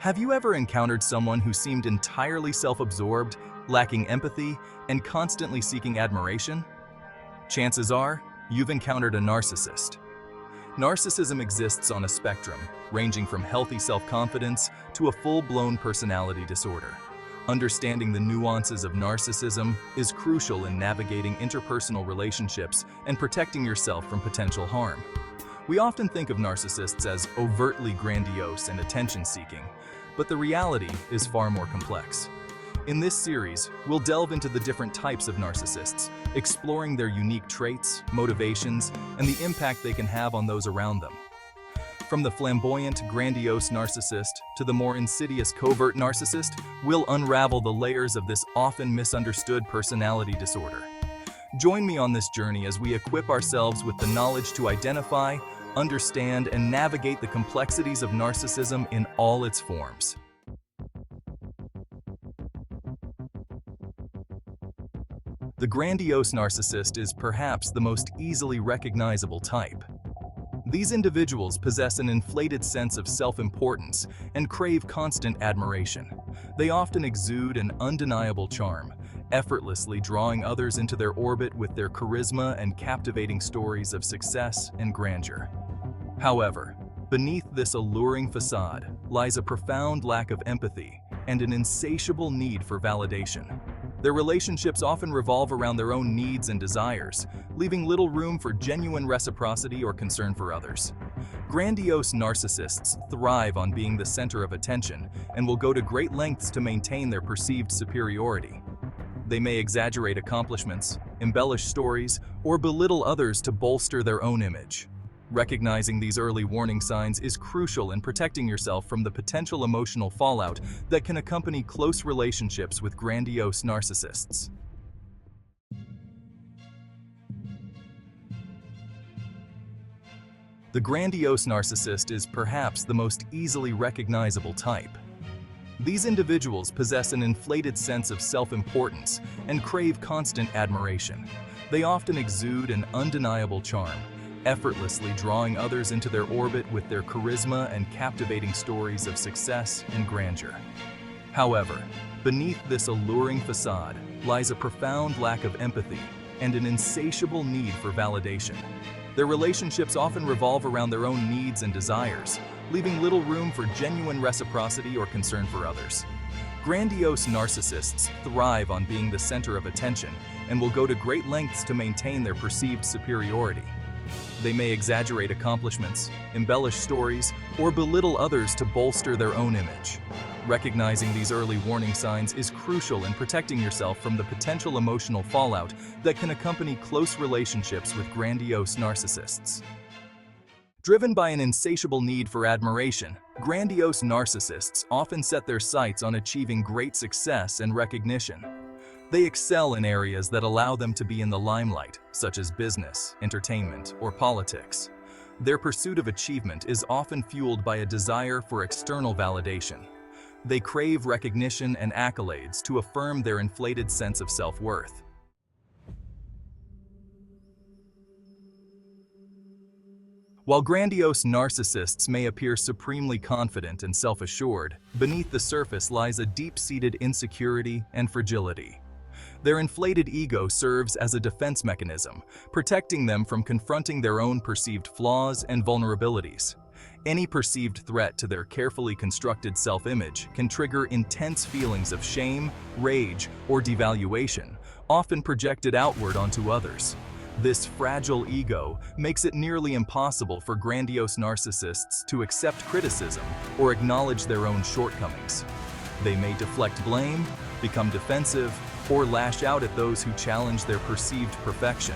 Have you ever encountered someone who seemed entirely self-absorbed, lacking empathy, and constantly seeking admiration? Chances are, you've encountered a narcissist. Narcissism exists on a spectrum, ranging from healthy self-confidence to a full-blown personality disorder. Understanding the nuances of narcissism is crucial in navigating interpersonal relationships and protecting yourself from potential harm. We often think of narcissists as overtly grandiose and attention-seeking, but the reality is far more complex. In this series, we'll delve into the different types of narcissists, exploring their unique traits, motivations, and the impact they can have on those around them. From the flamboyant, grandiose narcissist to the more insidious covert narcissist, we'll unravel the layers of this often misunderstood personality disorder. Join me on this journey as we equip ourselves with the knowledge to identify, understand, and navigate the complexities of narcissism in all its forms. The grandiose narcissist is perhaps the most easily recognizable type. These individuals possess an inflated sense of self-importance and crave constant admiration. They often exude an undeniable charm, effortlessly drawing others into their orbit with their charisma and captivating stories of success and grandeur. However, beneath this alluring facade lies a profound lack of empathy and an insatiable need for validation. Their relationships often revolve around their own needs and desires, leaving little room for genuine reciprocity or concern for others. Grandiose narcissists thrive on being the center of attention and will go to great lengths to maintain their perceived superiority. They may exaggerate accomplishments, embellish stories, or belittle others to bolster their own image. Recognizing these early warning signs is crucial in protecting yourself from the potential emotional fallout that can accompany close relationships with grandiose narcissists. The grandiose narcissist is perhaps the most easily recognizable type. These individuals possess an inflated sense of self-importance and crave constant admiration. They often exude an undeniable charm, effortlessly drawing others into their orbit with their charisma and captivating stories of success and grandeur. However, beneath this alluring facade lies a profound lack of empathy and an insatiable need for validation. Their relationships often revolve around their own needs and desires, leaving little room for genuine reciprocity or concern for others. Grandiose narcissists thrive on being the center of attention and will go to great lengths to maintain their perceived superiority. They may exaggerate accomplishments, embellish stories, or belittle others to bolster their own image. Recognizing these early warning signs is crucial in protecting yourself from the potential emotional fallout that can accompany close relationships with grandiose narcissists. Driven by an insatiable need for admiration, grandiose narcissists often set their sights on achieving great success and recognition. They excel in areas that allow them to be in the limelight, such as business, entertainment, or politics. Their pursuit of achievement is often fueled by a desire for external validation. They crave recognition and accolades to affirm their inflated sense of self-worth. While grandiose narcissists may appear supremely confident and self-assured, beneath the surface lies a deep-seated insecurity and fragility. Their inflated ego serves as a defense mechanism, protecting them from confronting their own perceived flaws and vulnerabilities. Any perceived threat to their carefully constructed self-image can trigger intense feelings of shame, rage, or devaluation, often projected outward onto others. This fragile ego makes it nearly impossible for grandiose narcissists to accept criticism or acknowledge their own shortcomings. They may deflect blame, become defensive, or lash out at those who challenge their perceived perfection.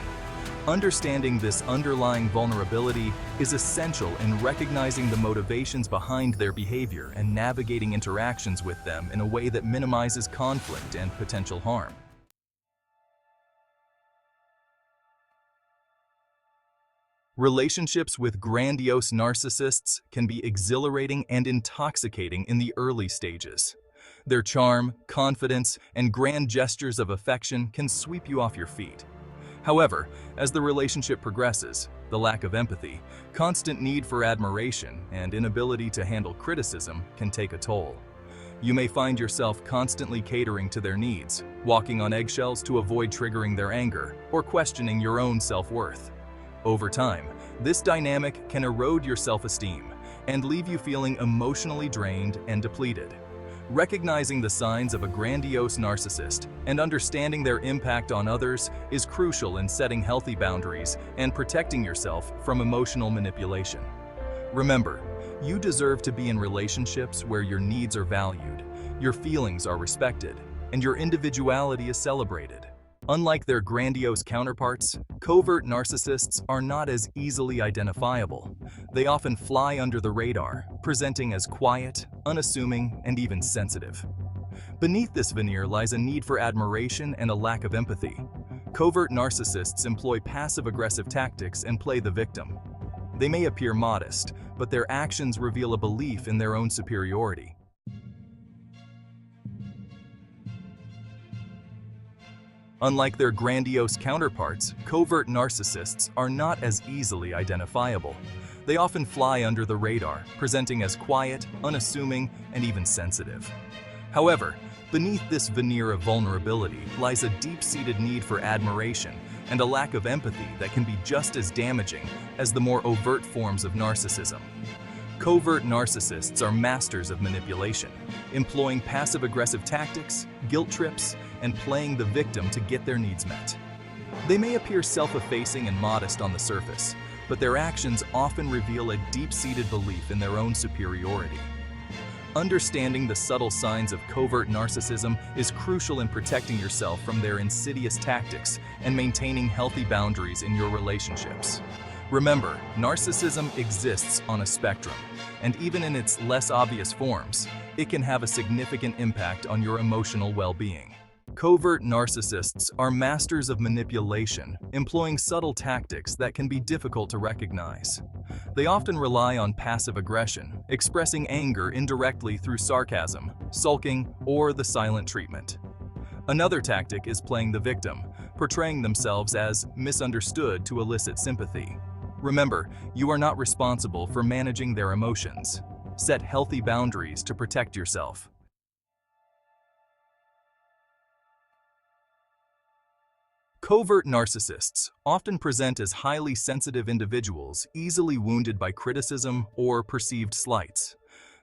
Understanding this underlying vulnerability is essential in recognizing the motivations behind their behavior and navigating interactions with them in a way that minimizes conflict and potential harm. Relationships with grandiose narcissists can be exhilarating and intoxicating in the early stages. Their charm, confidence, and grand gestures of affection can sweep you off your feet. However, as the relationship progresses, the lack of empathy, constant need for admiration, and inability to handle criticism can take a toll. You may find yourself constantly catering to their needs, walking on eggshells to avoid triggering their anger, or questioning your own self-worth. Over time, this dynamic can erode your self-esteem and leave you feeling emotionally drained and depleted. Recognizing the signs of a grandiose narcissist and understanding their impact on others is crucial in setting healthy boundaries and protecting yourself from emotional manipulation. Remember, you deserve to be in relationships where your needs are valued, your feelings are respected, and your individuality is celebrated. Unlike their grandiose counterparts, covert narcissists are not as easily identifiable. They often fly under the radar, presenting as quiet, unassuming, and even sensitive. Beneath this veneer lies a need for admiration and a lack of empathy. Covert narcissists employ passive-aggressive tactics and play the victim. They may appear modest, but their actions reveal a belief in their own superiority. Unlike their grandiose counterparts, covert narcissists are not as easily identifiable. They often fly under the radar, presenting as quiet, unassuming, and even sensitive. However, beneath this veneer of vulnerability lies a deep-seated need for admiration and a lack of empathy that can be just as damaging as the more overt forms of narcissism. Covert narcissists are masters of manipulation, employing passive-aggressive tactics, guilt trips, and playing the victim to get their needs met. They may appear self-effacing and modest on the surface, but their actions often reveal a deep-seated belief in their own superiority. Understanding the subtle signs of covert narcissism is crucial in protecting yourself from their insidious tactics and maintaining healthy boundaries in your relationships. Remember, narcissism exists on a spectrum, and even in its less obvious forms, it can have a significant impact on your emotional well-being. Covert narcissists are masters of manipulation, employing subtle tactics that can be difficult to recognize. They often rely on passive aggression, expressing anger indirectly through sarcasm, sulking, or the silent treatment. Another tactic is playing the victim, portraying themselves as misunderstood to elicit sympathy. Remember, you are not responsible for managing their emotions. Set healthy boundaries to protect yourself. Covert narcissists often present as highly sensitive individuals easily wounded by criticism or perceived slights.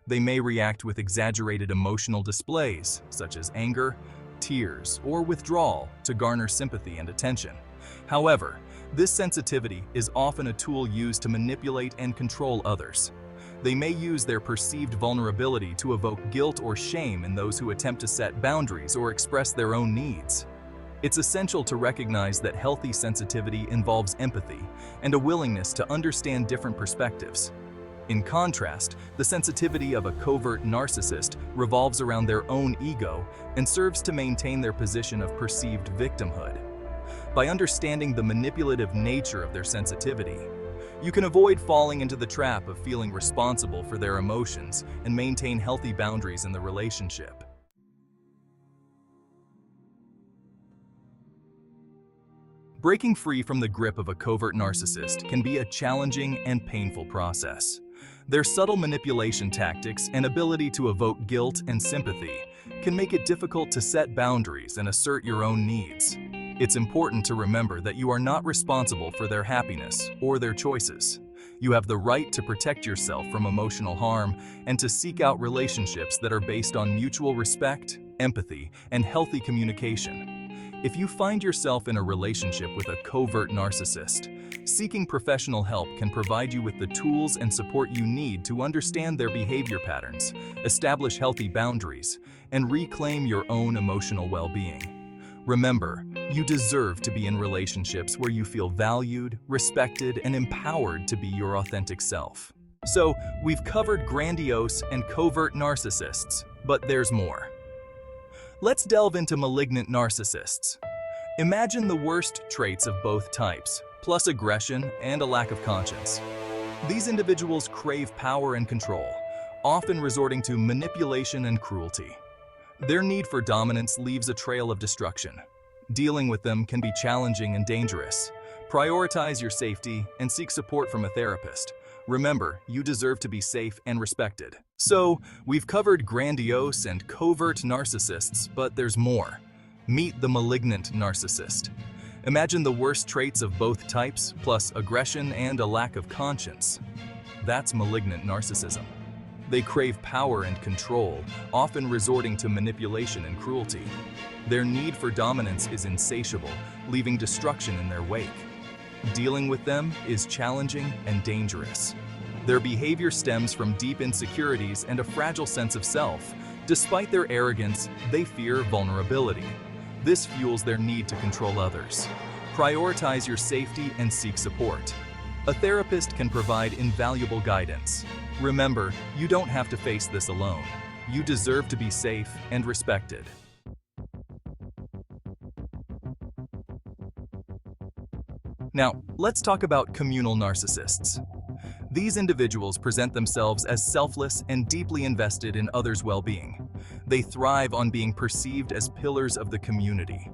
They may react with exaggerated emotional displays, such as anger, tears, or withdrawal to garner sympathy and attention. However, this sensitivity is often a tool used to manipulate and control others. They may use their perceived vulnerability to evoke guilt or shame in those who attempt to set boundaries or express their own needs. It's essential to recognize that healthy sensitivity involves empathy and a willingness to understand different perspectives. In contrast, the sensitivity of a covert narcissist revolves around their own ego and serves to maintain their position of perceived victimhood. By understanding the manipulative nature of their sensitivity, you can avoid falling into the trap of feeling responsible for their emotions and maintain healthy boundaries in the relationship. Breaking free from the grip of a covert narcissist can be a challenging and painful process. Their subtle manipulation tactics and ability to evoke guilt and sympathy can make it difficult to set boundaries and assert your own needs. It's important to remember that you are not responsible for their happiness or their choices. You have the right to protect yourself from emotional harm and to seek out relationships that are based on mutual respect, empathy, and healthy communication. If you find yourself in a relationship with a covert narcissist, seeking professional help can provide you with the tools and support you need to understand their behavior patterns, establish healthy boundaries, and reclaim your own emotional well-being. Remember, you deserve to be in relationships where you feel valued, respected, and empowered to be your authentic self. So, we've covered grandiose and covert narcissists, but there's more. Let's delve into malignant narcissists. Imagine the worst traits of both types, plus aggression and a lack of conscience. These individuals crave power and control, often resorting to manipulation and cruelty. Their need for dominance leaves a trail of destruction. Dealing with them can be challenging and dangerous. Prioritize your safety and seek support from a therapist. Remember, you deserve to be safe and respected. So, we've covered grandiose and covert narcissists, but there's more. Meet the malignant narcissist. Imagine the worst traits of both types, plus aggression and a lack of conscience. That's malignant narcissism. They crave power and control, often resorting to manipulation and cruelty. Their need for dominance is insatiable, leaving destruction in their wake. Dealing with them is challenging and dangerous. Their behavior stems from deep insecurities and a fragile sense of self. Despite their arrogance, they fear vulnerability. This fuels their need to control others. Prioritize your safety and seek support. A therapist can provide invaluable guidance. Remember, you don't have to face this alone. You deserve to be safe and respected. Now, let's talk about communal narcissists. These individuals present themselves as selfless and deeply invested in others' well-being. They thrive on being perceived as pillars of the community.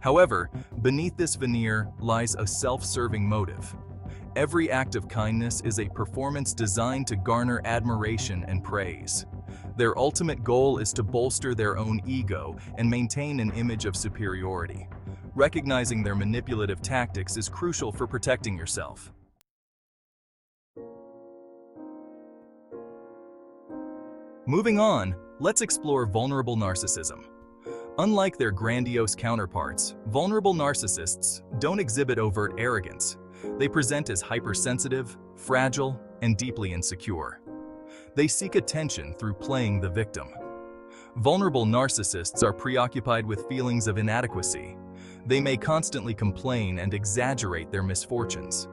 However, beneath this veneer lies a self-serving motive. Every act of kindness is a performance designed to garner admiration and praise. Their ultimate goal is to bolster their own ego and maintain an image of superiority. Recognizing their manipulative tactics is crucial for protecting yourself. Moving on, let's explore vulnerable narcissism. Unlike their grandiose counterparts, vulnerable narcissists don't exhibit overt arrogance. They present as hypersensitive, fragile, and deeply insecure. They seek attention through playing the victim. Vulnerable narcissists are preoccupied with feelings of inadequacy. They may constantly complain and exaggerate their misfortunes.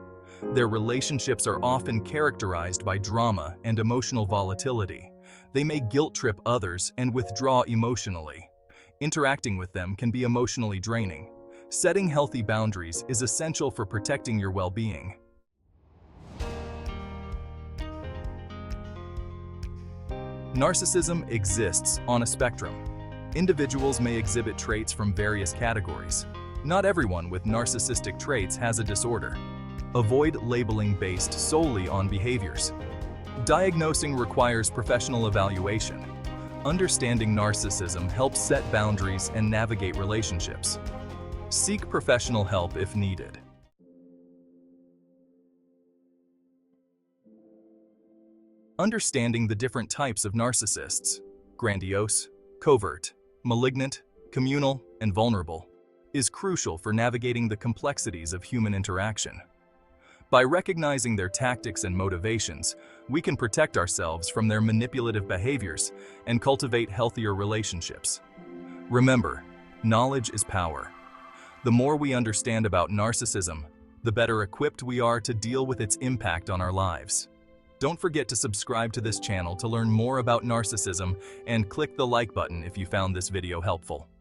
Their relationships are often characterized by drama and emotional volatility. They may guilt-trip others and withdraw emotionally. Interacting with them can be emotionally draining. Setting healthy boundaries is essential for protecting your well-being. Narcissism exists on a spectrum. Individuals may exhibit traits from various categories. Not everyone with narcissistic traits has a disorder. Avoid labeling based solely on behaviors. Diagnosing requires professional evaluation. Understanding narcissism helps set boundaries and navigate relationships. Seek professional help if needed. Understanding the different types of narcissists, grandiose, covert, malignant, communal, and vulnerable, is crucial for navigating the complexities of human interaction. By recognizing their tactics and motivations, we can protect ourselves from their manipulative behaviors and cultivate healthier relationships. Remember, knowledge is power. The more we understand about narcissism, the better equipped we are to deal with its impact on our lives. Don't forget to subscribe to this channel to learn more about narcissism and click the like button if you found this video helpful.